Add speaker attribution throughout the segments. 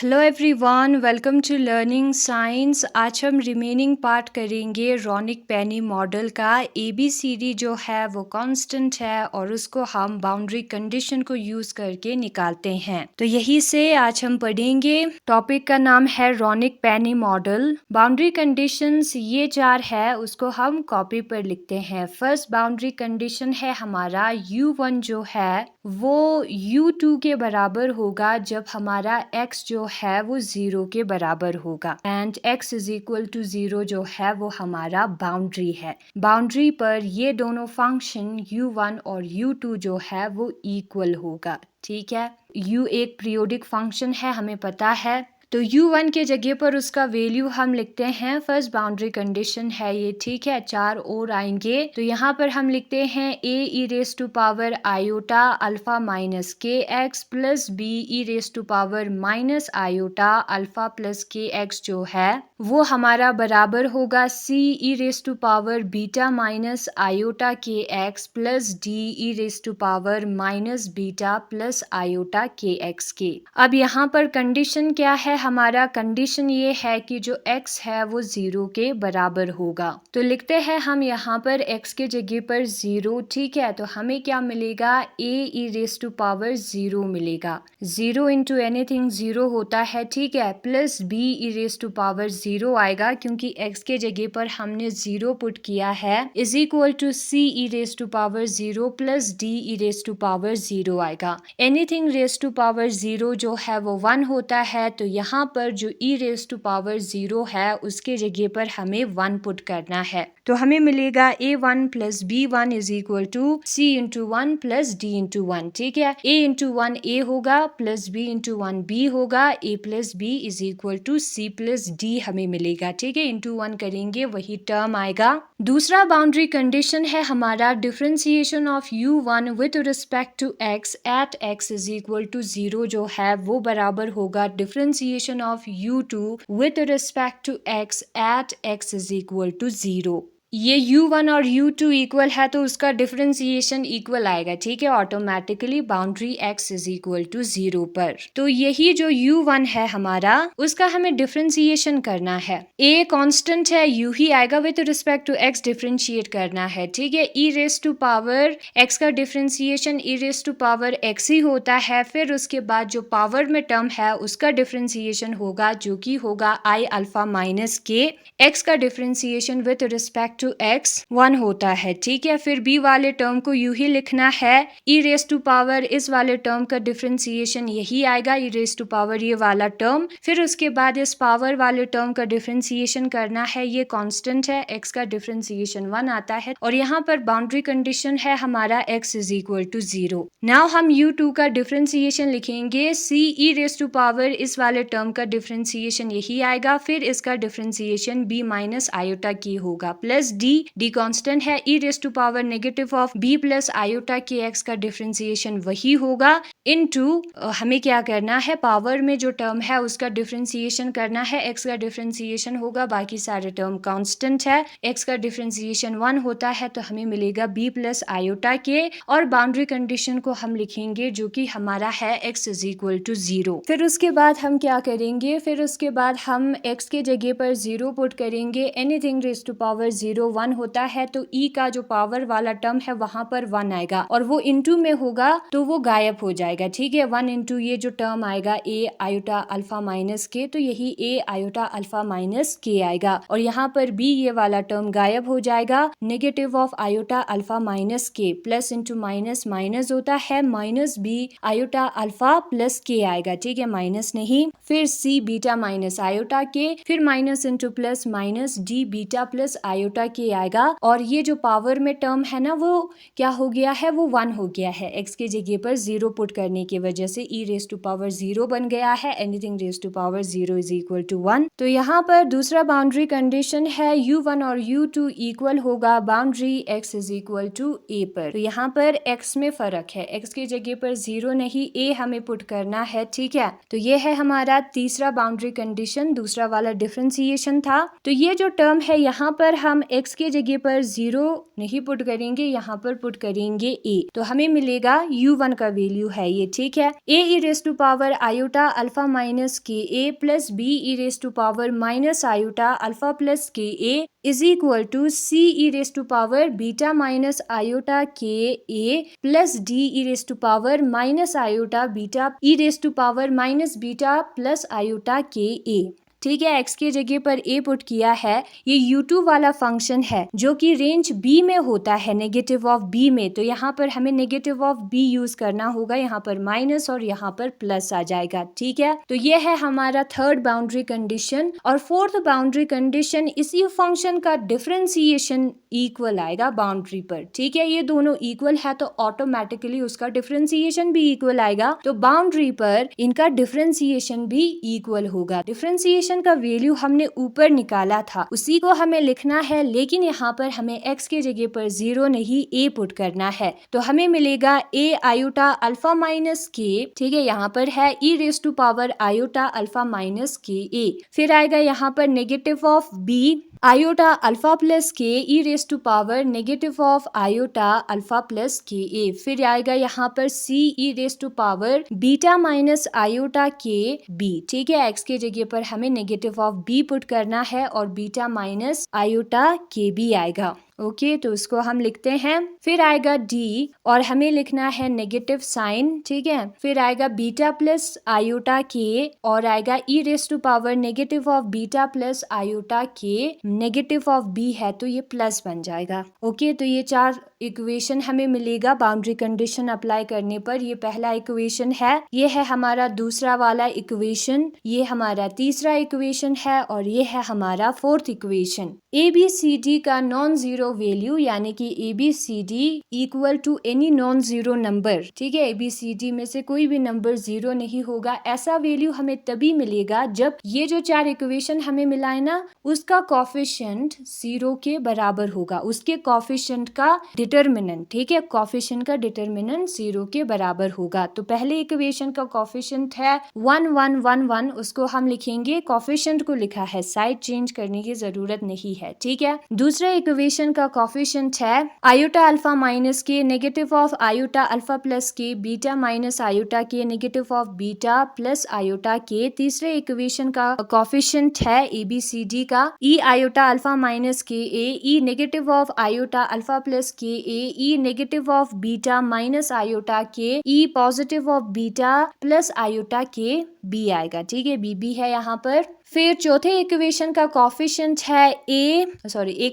Speaker 1: Hello everyone, welcome to learning science. आज हम remaining part करेंगे रोनिक पेनी मॉडल का। एबीसीडी जो है वो कांस्टेंट है और उसको हम बाउंड्री कंडीशन को यूज़ करके निकालते हैं। तो यही से आज हम पढ़ेंगे। टॉपिक का नाम है Ronik Penney model. Boundary conditions ये 4 है, उसको हम कॉपी पर लिखते हैं। फर्स्ट बाउंड्री कंडीशन है हमारा U1 जो है वो U2 के बराबर होगा जब हमारा x जो है वो 0 के बराबर होगा and x is equal to 0 जो है वो हमारा बाउंड्री है। बाउंड्री पर ये दोनों फंक्शन U1 और U2 जो है वो इक्वल होगा। ठीक है, U एक पीरियोडिक फंक्शन है, हमें पता है। तो U1 के जगह पर उसका वैल्यू हम लिखते हैं। फर्स्ट बाउंड्री कंडीशन है ये। ठीक है, 4 और आएंगे तो यहाँ पर हम लिखते हैं a e raise to power iota alpha minus K X plus b e raise to power minus iota alpha plus K X जो है वो हमारा बराबर होगा c e raise to power beta minus iota K X plus d e raise to power minus beta plus iota K X के। अब यहाँ पर कंडीशन क्या है? हमारा कंडीशन ये है कि जो x है वो 0 के बराबर होगा। तो लिखते हैं हम यहाँ पर x के जगह पर 0। ठीक है, तो हमें क्या मिलेगा? a e raise to power 0 मिलेगा। 0 इंटू एनीथिंग 0 होता है। ठीक है, plus b e raise to power 0 आएगा क्योंकि x के जगह पर हमने 0 पुट किया है, is equal to c e raise to power 0 plus d e raise to power 0 आएगा। एनीथिंग रेस टू पावर 0 जो है वो 1 होता है, तो यहाँ पर जो e रेस टू पावर 0 है उसके जगह पर हमें 1 पुट करना है। तो हमें मिलेगा a1 plus b1 is equal to c into 1 plus d into 1। ठीक है, a इंटू 1 a होगा प्लस b इंटू 1 b होगा। a plus b is equal to c plus d हमें मिलेगा। ठीक है, इंटू 1 करेंगे वही टर्म आएगा। दूसरा बाउंड्री कंडीशन है हमारा differentiation of u1 with respect to x at x is equal to 0 जो है वो बराबर होगा differentiation of u2 with respect to x at x is equal to 0। ये u1 और u2 इक्वल है तो उसका डिफरेंशिएशन इक्वल आएगा। ठीक है, automatically boundary x is equal to 0 पर। तो यही जो u1 है हमारा उसका हमें डिफरेंशिएशन करना है। a कांस्टेंट है, u ही आएगा, with respect to x differentiate करना है। ठीक है, e raise to power x का differentiation e raise to power x ही होता है। फिर उसके बाद जो पावर में टर्म है उसका डिफरेंशिएशन होगा जो कि होगा i alpha minus K. x का differentiation with respect to x 1 होता है। ठीक है, फिर b वाले टर्म को यूं ही लिखना है। e रेस टू पावर इस वाले टर्म का डिफरेंशिएशन यही आएगा, e रेस टू पावर ये वाला टर्म। फिर उसके बाद इस पावर वाले टर्म का डिफरेंशिएशन करना है, ये कांस्टेंट है, x का डिफरेंशिएशन 1 आता है। और यहाँ पर बाउंड्री कंडीशन है हमारा x is equal to 0। Now हम u2 का डिफरेंशिएशन लिखेंगे। c e raise to power इस वाले टर्म का डिफरेंशिएशन यही आएगा, फिर इसका differentiation b minus iota K होगा प्लस d कांस्टेंट है, e raise to power negative of b plus iota K x का डिफरेंशिएशन वही होगा इनटू हमें क्या करना है, पावर में जो टर्म है उसका डिफरेंशिएशन करना है। x का डिफरेंशिएशन होगा, बाकी सारे टर्म कांस्टेंट है, x का डिफरेंशिएशन 1 होता है तो हमें मिलेगा b प्लस आयोटा के। और बाउंड्री कंडीशन को हम लिखेंगे जो कि हमारा है x इज इक्वल टू 0। फिर उसके बाद हम क्या करेंगे, फिर उसके बाद हम x के जगह पर 0 पुट करेंगे। एनीथिंग रेस टू पावर 0 1 होता है तो e का जो पावर वाला टर्म है वहां पर 1 आएगा और वो इनटू में होगा तो वो गायब हो जाएगा। ठीक है, 1 इंटू ये जो टर्म आएगा a आयोटा अल्फा माइनस के, तो यही a आयोटा अल्फा माइनस के आएगा। और यहाँ पर b ये वाला टर्म गायब हो जाएगा, negative of iota alpha minus के, प्लस इंटू माइनस माइनस होता है, minus b iota alpha plus के आएगा। ठीक है, माइनस नहीं, फिर c बीटा माइनस आयोटा के, फिर minus into plus minus d beta plus iota के आएगा। और ये जो पावर में टर्म है ना वो क्या हो गया है, वो 1 हो गया है। x के जगह पर 0 पुट करने की वजह से e रेस टू पावर 0 बन गया है। Anything raise to power 0 is equal to 1। तो यहाँ पर दूसरा बाउंड्री कंडीशन है u1 और u2 इक्वल होगा boundary x is equal to a पर। तो यहाँ पर x में फर्क है, x के जगह पर 0 नहीं a हमें पुट करना है। ठीक है, तो ये है हमारा तीसरा बाउंड्री कंडीशन, दूसरा वाला डिफरेंशिएशन था। तो ये जो टर्म है यहाँ पर हम x के जगह पर 0 नहीं पुट करेंगे, यहाँ पर पुट करेंगे a, तो हमें मिलेगा u1 का वैल्यू है ये, ठीक है। a e raise to power iota alpha minus K A plus b e raise to power minus iota alpha plus K A is equal to c e raise to power beta minus iota K A plus d e raise to power minus iota beta e raise to power minus beta plus iota K A, ठीक है। x के जगह पर a put किया है। ये u2 वाला function है जो कि रेंज b में होता है, नेगेटिव ऑफ b में, तो यहाँ पर हमें नेगेटिव ऑफ b यूज करना होगा, यहाँ पर माइनस और यहाँ पर प्लस आ जाएगा, ठीक है। तो ये है हमारा थर्ड बाउंड्री कंडीशन। और फोर्थ बाउंड्री कंडीशन, इसी फंक्शन का डिफरेंशिएशन इक्वल आएगा बाउंड्री पर, ठीक है। ये दोनों इक्वल है तो ऑटोमेटिकली उसका डिफरेंशिएशन भी इक्वल आएगा, तो बाउंड्री पर इनका डिफरेंशिएशन भी इक्वल होगा। डिफरेंशिएशन का वैल्यू हमने ऊपर निकाला था, उसी को हमें लिखना है, लेकिन यहाँ पर हमें x के जगह पर 0 नहीं a पुट करना है, तो हमें मिलेगा a आयोटा अल्फा माइनस के, ठीक है। यहाँ पर है e raise to power iota alpha minus K a, फिर आएगा यहाँ पर negative of b iota alpha plus K E raise to power negative of iota alpha plus K A, फिर आएगा यहाँ पर C E raise to power beta minus iota K B, ठीक है। एक्स के जगह पर हमें नेगेटिव ऑफ बी पुट करना है और beta minus iota K B आएगा, ओके, तो उसको हम लिखते हैं। फिर आएगा डी और हमें लिखना है नेगेटिव साइन, ठीक है। फिर आएगा बीटा प्लस आयोटा के और आएगा E raise to power negative of beta plus iota K, negative of B है तो ये प्लस बन जाएगा, ओके। तो ये चार इक्वेशन हमें मिलेगा बाउंड्री कंडीशन अप्लाई करने पर। ये पहला इक्वेशन है, ये है हमारा दूसरा वाला इक्वेशन, ये हमारा तीसरा इक्वेशन है और ये है हमारा fourth equation. A B C D का नॉन जीरो वैल्यू यानी कि A B C D equal to any non zero number, ठीक है। ए बी सी डी में से कोई भी नंबर जीरो नहीं होगा, ऐसा वैल्यू हमें तभी मिलेगा जब ये जो चार इक्वेशन हमें मिला है ना, उसका कोफिशिएंट 0 के बराबर होगा, उसके कोफिशिएंट का डिटर्मिनेंट, ठीक है, कोफिशिएंट का डिटर्मिनेंट 0 के बराबर होगा। तो पहले इक्वेशन का कोफिशिएंट है 1 1 1 1, उसको हम लिखेंगे, कोफिशिएंट को लिखा है, साइड चेंज करने की जरूरत नहीं है, ठीक है। दूसरे इक्वेशन का कोफिशिएंट है आयोटा अल्फा माइनस के negative of iota alpha plus के beta minus iota K negative of beta plus iota के। तीसरे इक्वेशन का कोफिशिएंट है ABCD का ई iota alpha minus K A E negative of iota alpha plus K A E negative of beta minus iota K E positive of beta plus iota K B आएगा, ठीक है, B है यहाँ पर। फिर चौथे इक्वेशन का कोफिशिएंट है ए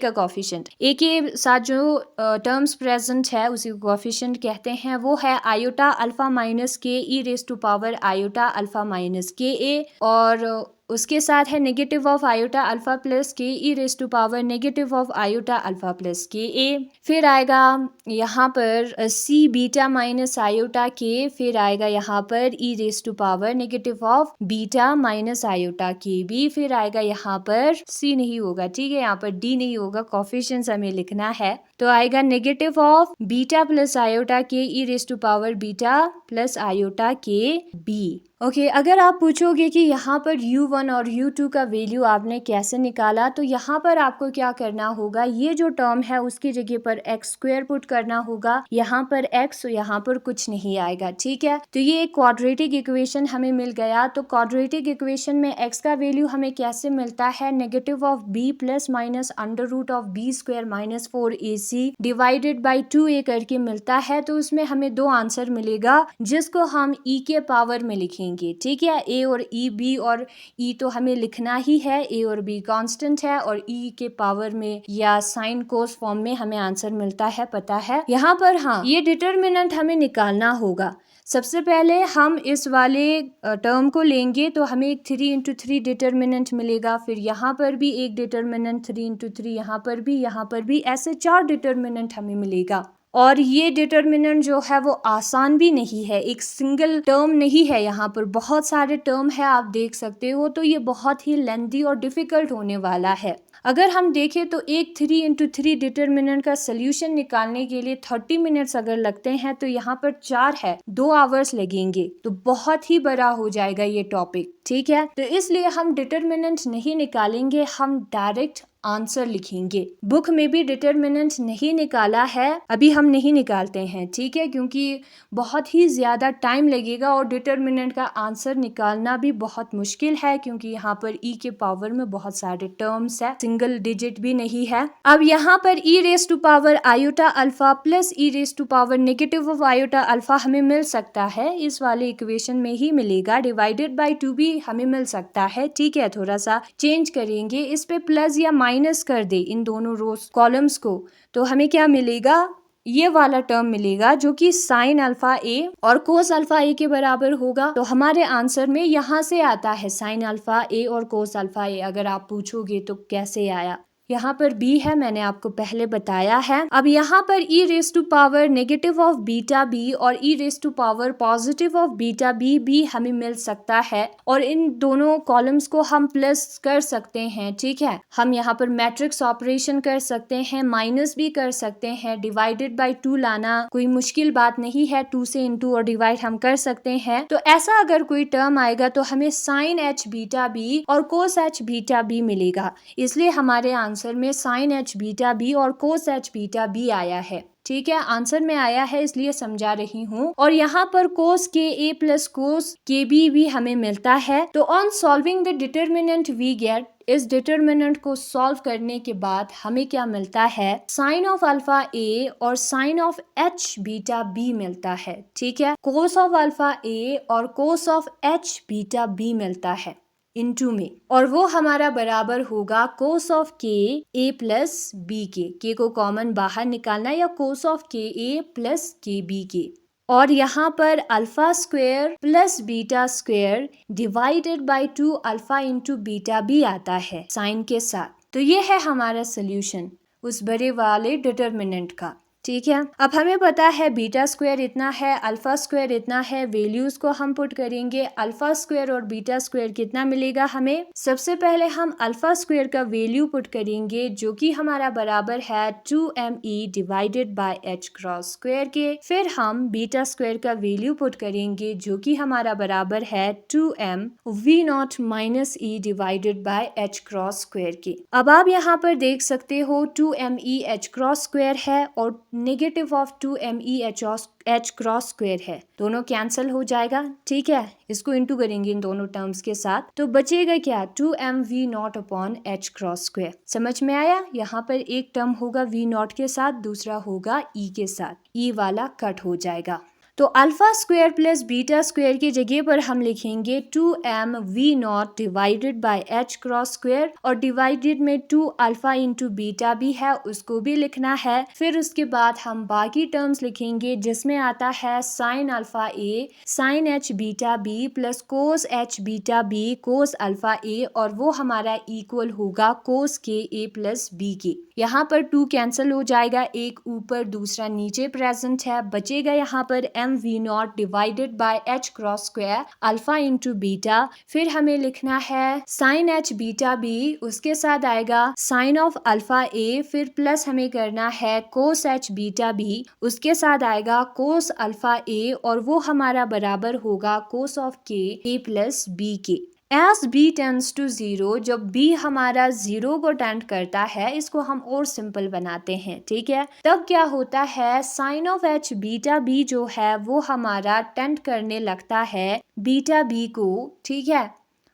Speaker 1: का कोफिशिएंट, ए के साथ जो टर्म्स प्रेजेंट है उसी को कोफिशिएंट कहते हैं, वो है iota alpha minus K E raise to power iota alpha minus K A, और उसके साथ है negative of iota alpha plus K E raise to power negative of iota alpha plus K A. फिर आएगा यहाँ पर सी बीटा माइनस आयोटा के, फिर आएगा यहाँ पर E raise to power negative of beta minus iota K B, फिर आएगा यहाँ पर सी नहीं होगा, ठीक है, यहाँ पर डी नहीं होगा, कोफिशिएंट्स हमें लिखना है, तो आएगा negative of beta plus iota K E raise to power beta plus iota K B, okay. अगर आप पूछोगे कि यहाँ पर u1 और u2 का वैल्यू आपने कैसे निकाला, तो यहाँ पर आपको क्या करना होगा, ये जो टर्म है उसकी जगह पर एक्स स्क्वायर पुट करना होगा, यहाँ पर x, यहाँ पर कुछ नहीं आएगा, ठीक है। तो ये एक क्वाड्रेटिक इक्वेशन हमें मिल गया। तो क्वाड्रेटिक इक्वेशन में x का वैल्यू हमें कैसे मिलता है, negative of b plus minus under root of b square minus 4ac divided by 2a करके मिलता है। तो उसमें हमें दो आंसर मिलेगा जिसको हम e के पावर में लिखेंगे, ठीक है। ए और ई, बी और ई तो हमें लिखना ही है, ए और बी कांस्टेंट है, और ई के पावर में या साइन कोस फॉर्म में हमें आंसर मिलता है, पता है यहाँ पर। हाँ, ये डिटर्मिनेंट हमें निकालना होगा। सबसे पहले हम इस वाले टर्म को लेंगे तो हमें एक 3 इंटू 3 डिटर्मिनेंट मिलेगा, फिर यहाँ पर भी एक डिटर्मिनेंट 3 इंटू 3, यहाँ पर भी ऐसे 4 डिटर्मिनेंट हमें मिलेगा। और ये डिटर्मिनेंट जो है वो आसान भी नहीं है, एक सिंगल टर्म नहीं है, यहाँ पर बहुत सारे टर्म है, आप देख सकते हो, तो ये बहुत ही लेंथी और डिफिकल्ट होने वाला है। अगर हम देखें तो एक 3 इंटू 3 डिटर्मिनेंट का सोल्यूशन निकालने के लिए 30 मिनट्स अगर लगते हैं, तो यहाँ पर 4 है, 2 आवर्स लगेंगे, तो बहुत ही बड़ा हो जाएगा ये टॉपिक, ठीक है। तो इसलिए हम डिटर्मिनेंट नहीं निकालेंगे, हम डायरेक्ट आंसर लिखेंगे। बुक में भी डिटर्मिनेंट नहीं निकाला है, अभी हम नहीं निकालते हैं, ठीक है, क्योंकि बहुत ही ज़्यादा टाइम लगेगा और डिटर्मिनेंट का आंसर निकालना भी बहुत मुश्किल है, क्योंकि यहाँ पर ई के पावर में बहुत सारे टर्म्स है, सिंगल डिजिट भी नहीं है। अब यहाँ पर E raise to power iota alpha plus E raise to power negative of iota alpha हमें मिल सकता है, इस वाले इक्वेशन में ही मिलेगा। डिवाइडेड बाई 2 भी हमें मिल सकता है, ठीक है। थोड़ा सा चेंज करेंगे, इस पे प्लस या माइनस कर दे इन दोनों रोज कॉलम्स को, तो हमें क्या मिलेगा, ये वाला टर्म मिलेगा जो कि साइन अल्फा ए और कोस अल्फा ए के बराबर होगा। तो हमारे आंसर में यहाँ से आता है साइन अल्फा ए और कोस अल्फा ए। अगर आप पूछोगे तो कैसे आया, यहाँ पर बी है, मैंने आपको पहले बताया है। अब यहाँ पर E raise to power negative of beta B और E raise to power positive of beta B भी हमें मिल सकता है, और इन दोनों कॉलम्स को हम प्लस कर सकते हैं, ठीक है। हम यहाँ पर मैट्रिक्स ऑपरेशन कर सकते हैं, माइनस भी कर सकते हैं। डिवाइडेड बाई 2 लाना कोई मुश्किल बात नहीं है, 2 से इंटू और डिवाइड हम कर सकते हैं। तो ऐसा अगर कोई टर्म आएगा तो हमें साइन एच बीटा बी और कोस एच बीटा बी मिलेगा, इसलिए हमारे आंसर में साइन एच बीटा बी और कोस एच बीटा बी आया है, ठीक है। आंसर में आया है इसलिए समझा रही हूँ। और यहाँ पर कोस के ए प्लस कोस के बी भी हमें मिलता है। तो on solving the determinant we get, इस डिटर्मिनेंट को सॉल्व करने के बाद हमें क्या मिलता है, साइन ऑफ अल्फा ए और sine of H beta B मिलता है, ठीक है। कोस ऑफ अल्फा ए और cos of H beta B मिलता है इनटू में, और वो हमारा बराबर होगा कोस of K A plus B के को कॉमन बाहर निकालना, या कोस ऑफ के ए प्लस के बी के। और यहाँ पर alpha square plus beta square divided by 2 alpha into beta भी आता है साइन के साथ। तो ये है हमारा सोल्यूशन उस बड़े वाले डिटर्मिनेंट का, ठीक है। अब हमें पता है बीटा स्क्वायर इतना है, अल्फा स्क्वायर इतना है, वैल्यूज को हम पुट करेंगे। अल्फा स्क्वायर और बीटा स्क्वायर कितना मिलेगा हमें, सबसे पहले हम अल्फा स्क्वायर का वैल्यू पुट करेंगे जो कि हमारा बराबर है 2me divided by h cross square के। फिर हम बीटा स्क्वायर का वैल्यू पुट करेंगे जो कि हमारा बराबर है 2m v not minus e divided by h cross square के। अब आप यहाँ पर देख सकते हो 2me h क्रॉस स्क्वायर है और negative of 2me h cross square है, दोनों कैंसिल हो जाएगा, ठीक है। इसको इंटू करेंगे इन दोनों टर्म्स के साथ, तो बचेगा क्या 2mv not upon h cross square. समझ में आया, यहाँ पर एक टर्म होगा v नॉट के साथ, दूसरा होगा e के साथ, e वाला कट हो जाएगा। तो alpha square plus beta square की जगह पर हम लिखेंगे 2mv not divided by h cross square, और डिवाइडेड में 2 अल्फा इंटू बीटा भी है, उसको भी लिखना है। फिर उसके बाद हम बाकी टर्म्स लिखेंगे जिसमें आता है sine alpha A sine H beta B plus cos H beta B cos alpha A, और वो हमारा इक्वल होगा कोस के ए प्लस बी के। यहाँ पर 2 कैंसिल हो जाएगा, एक ऊपर दूसरा नीचे प्रेजेंट है, बचेगा यहाँ पर mv not divided by h cross square alpha into beta. फिर हमें लिखना है साइन h बीटा बी, उसके साथ आएगा साइन ऑफ अल्फा ए, फिर प्लस हमें करना है कोस h बीटा बी, उसके साथ आएगा कोस अल्फा ए, और वो हमारा बराबर होगा कोस of K A plus B के। एज b टेंड्स टू 0, जब b हमारा 0 को टेंड करता है, इसको हम और सिंपल बनाते हैं, ठीक है। तब क्या होता है, sine of h beta b जो है वो हमारा टेंड करने लगता है बीटा b को, ठीक है।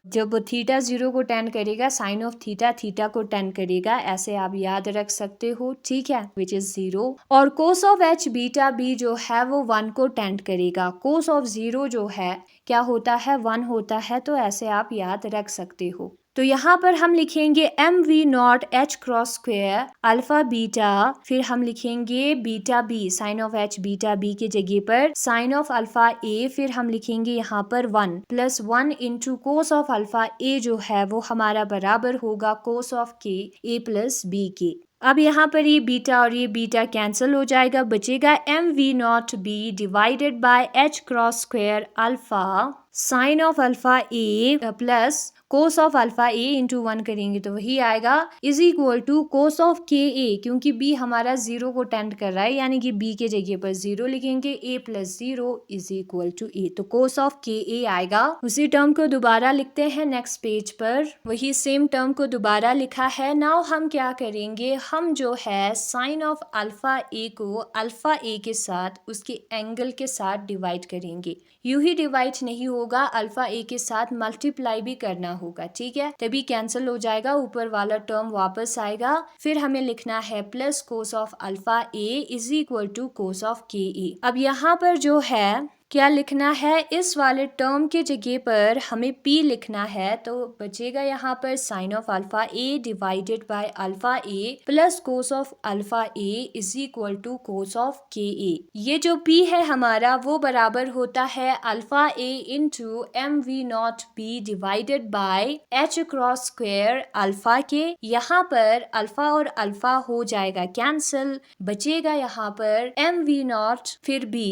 Speaker 1: जब थीटा 0 को टेंड करेगा, साइन ऑफ थीटा थीटा को टेंड करेगा, ऐसे आप याद रख सकते हो, ठीक है, विच इज 0। और cos of h beta b जो है वो 1 को टेंड करेगा। कोस ऑफ 0 जो है क्या होता है, 1 होता है, तो ऐसे आप याद रख सकते हो। तो यहाँ पर हम लिखेंगे mv not h cross square alpha beta, फिर हम लिखेंगे beta b sine of h beta b के जगह पर साइन ऑफ अल्फा a, फिर हम लिखेंगे यहाँ पर 1 plus 1 into cos of alpha a जो है वो हमारा बराबर होगा cos of k a plus b के। अब यहाँ पर ये बीटा और ये बीटा कैंसिल हो जाएगा, बचेगा mv not b divided by h cross square alpha, sine of alpha A plus cos of alpha A into 1 करेंगे तो वही आएगा is equal to cos of K A, क्योंकि बी हमारा 0 को टेंड कर रहा है यानी कि बी के जगह पर 0 लिखेंगे, ए प्लस 0 इज इक्वल टू ए, तो कोस ऑफ के ए आएगा। उसी टर्म को दोबारा लिखते हैं नेक्स्ट पेज पर, वही सेम टर्म को दोबारा लिखा है। नाउ हम क्या करेंगे, हम जो है साइन ऑफ अल्फा ए को अल्फा ए के साथ उसके एंगल के साथ डिवाइड करेंगे। यूं ही डिवाइड नहीं होगा, अल्फा ए के साथ मल्टीप्लाई भी करना होगा, ठीक है, तभी कैंसिल हो जाएगा, ऊपर वाला टर्म वापस आएगा। फिर हमें लिखना है plus cos of alpha A is equal to cos of K A. अब यहाँ पर जो है क्या लिखना है, इस वाले टर्म के जगह पर हमें p लिखना है, तो बचेगा यहाँ पर sine of alpha A divided by alpha A plus cos of alpha A is equal to cos of K A. ये जो p है हमारा वो बराबर होता है alpha A into M V not B divided by h cross square alpha K. यहाँ पर अल्फा और अल्फा हो जाएगा कैंसिल, बचेगा यहाँ पर एम वी नॉट फिर b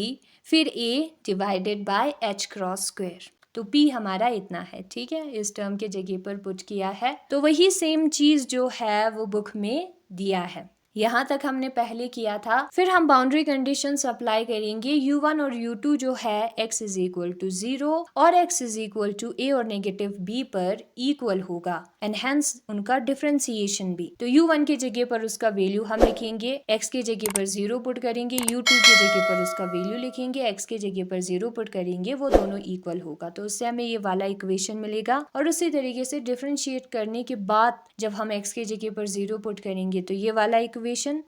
Speaker 1: फिर a divided by h cross square. तो p हमारा इतना है, ठीक है, इस टर्म के जगह पर पुट किया है, तो वही सेम चीज जो है वो बुक में दिया है। यहाँ तक हमने पहले किया था। फिर हम बाउंड्री कंडीशंस अप्लाई करेंगे। u1 और u2 जो है x इज इक्वल टू 0 और x is equal to a और नेगेटिव b पर इक्वल होगा एंड हेंस उनका डिफरेंशिएशन भी। तो u1 के जगह पर उसका वैल्यू हम लिखेंगे, x के जगह पर 0 पुट करेंगे, u2 के जगह पर उसका वैल्यू लिखेंगे, x के जगह पर 0 पुट करेंगे, वो दोनों इक्वल होगा, तो उससे हमें ये वाला इक्वेशन मिलेगा। और उसी तरीके से डिफरेंशिएट करने के बाद जब हम x के जगह पर 0 पुट करेंगे तो ये वाला इक्वेशन,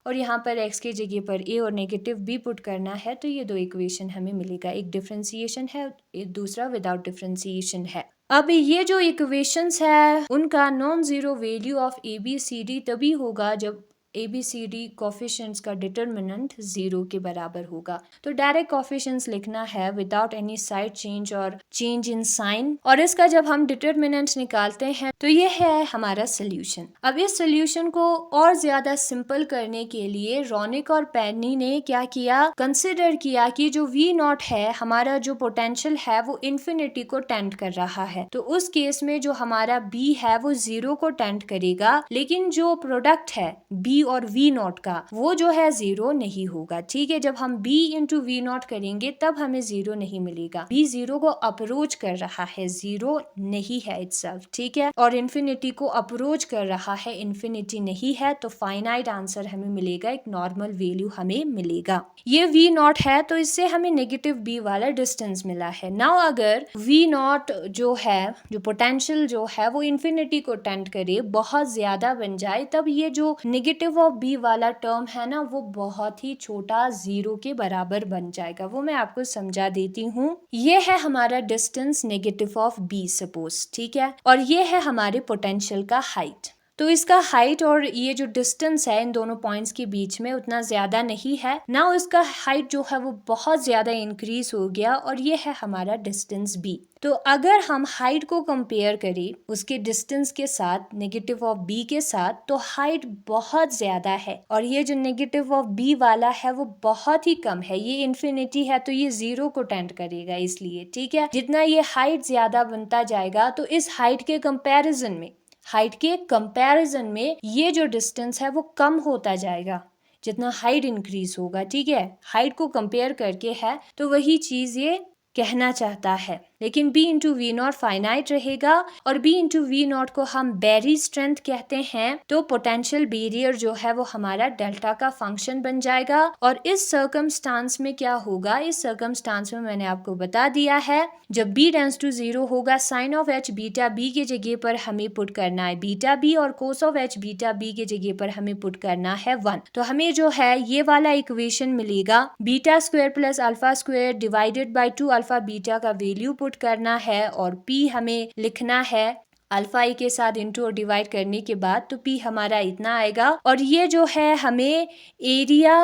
Speaker 1: और यहाँ पर x के जगह पर a और नेगेटिव b पुट करना है, तो ये दो इक्वेशन हमें मिलेगा, एक डिफरेंशिएशन है, एक दूसरा विदाउट डिफरेंशिएशन है। अब ये जो इक्वेशंस है उनका non zero value of ABCD तभी होगा जब ABCD कोफिशिएंट्स का डिटरमिनेंट 0 के बराबर होगा। तो डायरेक्ट कोफिशिएंट्स लिखना है विदाउट एनी साइड चेंज और चेंज इन साइन, और इसका जब हम डिटरमिनेंट निकालते हैं तो ये है हमारा सोल्यूशन। अब इस सोल्यूशन को और ज्यादा सिंपल करने के लिए रोनिक और पेनी ने क्या किया, कंसिडर किया कि जो V0 है हमारा जो पोटेंशियल है वो इन्फिनिटी को टेंड कर रहा है, तो उस केस में जो हमारा B है वो 0 को टेंड करेगा, लेकिन जो प्रोडक्ट है B और V0 का वो जो है 0 नहीं होगा, ठीक है। जब हम B इंटू V0 करेंगे तब हमें 0 नहीं मिलेगा, B 0 को अप्रोच कर रहा है, 0 नहीं है इटसेल्फ, ठीक है, और इन्फिनिटी को अप्रोच कर रहा है, इन्फिनिटी नहीं है, तो फाइनाइट आंसर हमें मिलेगा, एक नॉर्मल वैल्यू हमें मिलेगा। ये V0 है तो इससे हमें नेगेटिव B वाला डिस्टेंस मिला है। नाउ अगर V0 जो है, जो पोटेंशियल जो है वो इन्फिनिटी को टेंड करे, बहुत ज्यादा बन जाए, तब ये जो नेगेटिव ऑफ B वाला टर्म है ना वो बहुत ही छोटा 0 के बराबर बन जाएगा। वो मैं आपको समझा देती हूँ। ये है हमारा distance negative of B suppose, ठीक है, और ये है हमारे पोटेंशियल का हाइट। तो इसका हाइट और ये जो डिस्टेंस है इन दोनों पॉइंट्स के बीच में उतना ज्यादा नहीं है ना, इसका हाइट जो है वो बहुत ज्यादा इंक्रीज हो गया, और ये है हमारा डिस्टेंस B। तो अगर हम हाइट को कंपेयर करें उसके डिस्टेंस के साथ, नेगेटिव ऑफ B के साथ, तो हाइट बहुत ज्यादा है, और ये जो नेगेटिव ऑफ B वाला है वो बहुत ही कम है, ये इन्फिनिटी है, तो ये 0 को टेंड करेगा इसलिए, ठीक है। जितना ये हाइट ज्यादा बनता जाएगा तो इस हाइट के कंपैरिजन में ये जो डिस्टेंस है वो कम होता जाएगा जितना हाइट इंक्रीज होगा, ठीक है। हाइट को कंपेयर करके है, तो वही चीज ये कहना चाहता है। लेकिन B इंटू V0 फाइनाइट रहेगा, और B इंटू V0 को हम बैरी स्ट्रेंथ कहते हैं, तो पोटेंशियल बैरियर जो है वो हमारा डेल्टा का फंक्शन बन जाएगा। और इस सर्कमस्टांस में क्या होगा, इस सर्कमस्टांस में मैंने आपको बता दिया है, जब B टेंड्स टू 0 होगा, sine of H beta B के जगह पर हमें पुट करना है बीटा B, और cos of H beta B के जगह पर हमें पुट करना है 1। तो हमें जो है ये वाला इक्वेशन मिलेगा, beta square plus alpha square divided by 2 alpha beta का वैल्यू पुट करना है, और P हमें लिखना है अल्फा ए के साथ इंटू और डिवाइड करने के बाद, तो P हमारा इतना आएगा। और ये जो है हमें area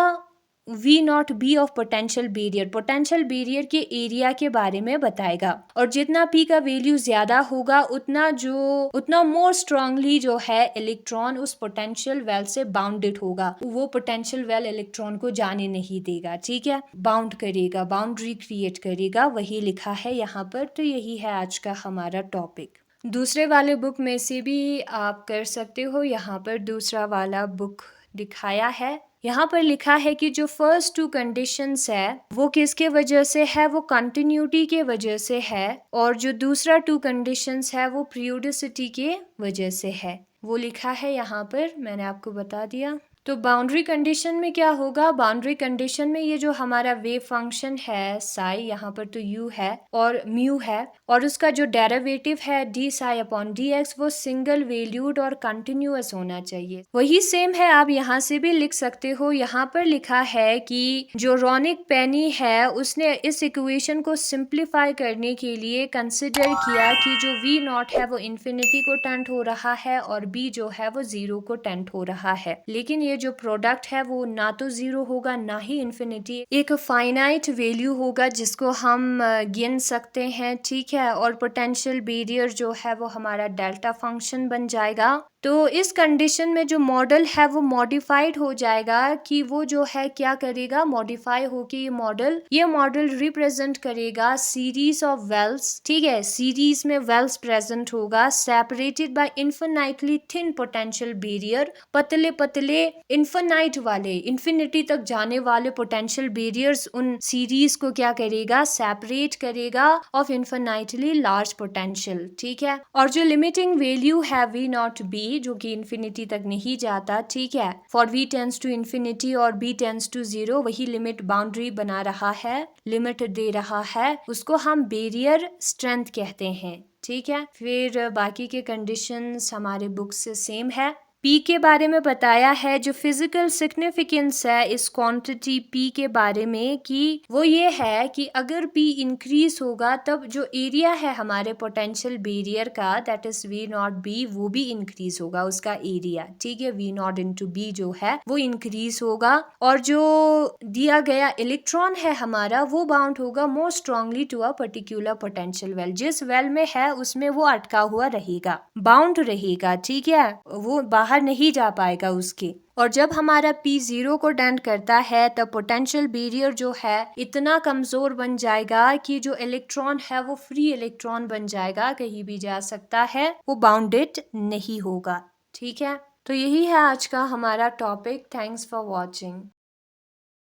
Speaker 1: V0B of potential barrier, potential barrier के एरिया के बारे में बताएगा। और जितना P का वैल्यू ज्यादा होगा उतना मोर स्ट्रांगली जो है इलेक्ट्रॉन उस पोटेंशियल वेल से बाउंडेड होगा, वो पोटेंशियल वेल इलेक्ट्रॉन को जाने नहीं देगा, ठीक है, बाउंड करेगा, बाउंड्री क्रिएट करेगा, वही लिखा है यहाँ पर। तो यही है आज का हमारा टॉपिक। दूसरे वाले बुक में से भी आप कर सकते हो, यहाँ पर दूसरा वाला बुक दिखाया है। यहाँ पर लिखा है कि जो फर्स्ट टू कंडीशंस है वो किसके वजह से है, वो कंटिन्यूटी के वजह से है, और जो दूसरा टू कंडीशंस है वो पीरियोडिसिटी के वजह से है, वो लिखा है यहाँ पर, मैंने आपको बता दिया। तो बाउंड्री कंडीशन में क्या होगा, बाउंड्री कंडीशन में ये जो हमारा वेव फंक्शन है साई, यहाँ पर तो यू है और म्यू है, और उसका जो डेरिवेटिव है D psi upon D x वो सिंगल वैल्यूड और कंटिन्यूअस होना चाहिए। वही सेम है, आप यहाँ से भी लिख सकते हो। यहाँ पर लिखा है कि जो रोनिक पेनी है उसने इस इक्वेशन को सिंप्लीफाई करने के लिए कंसिडर किया कि जो वी नॉट है वो इन्फिनिटी को टेंड हो रहा है और बी जो है वो जीरो को टेंड हो रहा है, लेकिन ये जो प्रोडक्ट है वो ना तो जीरो होगा ना ही इन्फिनिटी, एक फाइनाइट वैल्यू होगा जिसको हम गिन सकते हैं, ठीक है। और पोटेंशियल बैरियर जो है वो हमारा डेल्टा फंक्शन बन जाएगा। तो इस कंडीशन में जो मॉडल है वो मॉडिफाइड हो जाएगा कि वो जो है क्या करेगा, मॉडिफाई होके ये मॉडल रिप्रेजेंट करेगा सीरीज ऑफ वेल्स, ठीक है, सीरीज में वेल्स प्रेजेंट होगा separated by infinitely thin potential barrier, पतले पतले इन्फिनाइट वाले इन्फिनिटी तक जाने वाले पोटेंशियल बैरियर्स उन सीरीज को क्या करेगा, सेपरेट करेगा ऑफ इन्फिनाइटली लार्ज पोटेंशियल, ठीक है। और जो लिमिटिंग वैल्यू है वी नॉट बी जो कि इन्फिनिटी तक नहीं जाता, ठीक है, for v tends to infinity और b टेंस टू जीरो, वही लिमिट बाउंड्री बना रहा है, लिमिट दे रहा है, उसको हम बैरियर स्ट्रेंथ कहते हैं, ठीक है। फिर बाकी के कंडीशंस हमारे बुक से सेम है। P के बारे में बताया है, जो फिजिकल सिग्निफिकेंस है इस क्वांटिटी P के बारे में कि वो ये है कि अगर P इंक्रीज होगा तब जो एरिया है हमारे पोटेंशियल बैरियर का that is V not B वो भी इंक्रीज होगा, उसका एरिया, ठीक है, V नॉट इंटू B जो है वो इंक्रीज होगा, और जो दिया गया इलेक्ट्रॉन है हमारा वो बाउंड होगा more strongly to a particular potential well, जिस वेल में है उसमें वो अटका हुआ रहेगा, बाउंड रहेगा, ठीक है, वो बाहर नहीं जा पाएगा उसके। और जब हमारा P जीरो को टेंड करता है तब पोटेंशियल बैरियर जो है इतना कमजोर बन जाएगा कि जो इलेक्ट्रॉन है वो फ्री इलेक्ट्रॉन बन जाएगा, कहीं भी जा सकता है, वो बाउंडेड नहीं होगा, ठीक है। तो यही है आज का हमारा टॉपिक। Thanks for watching.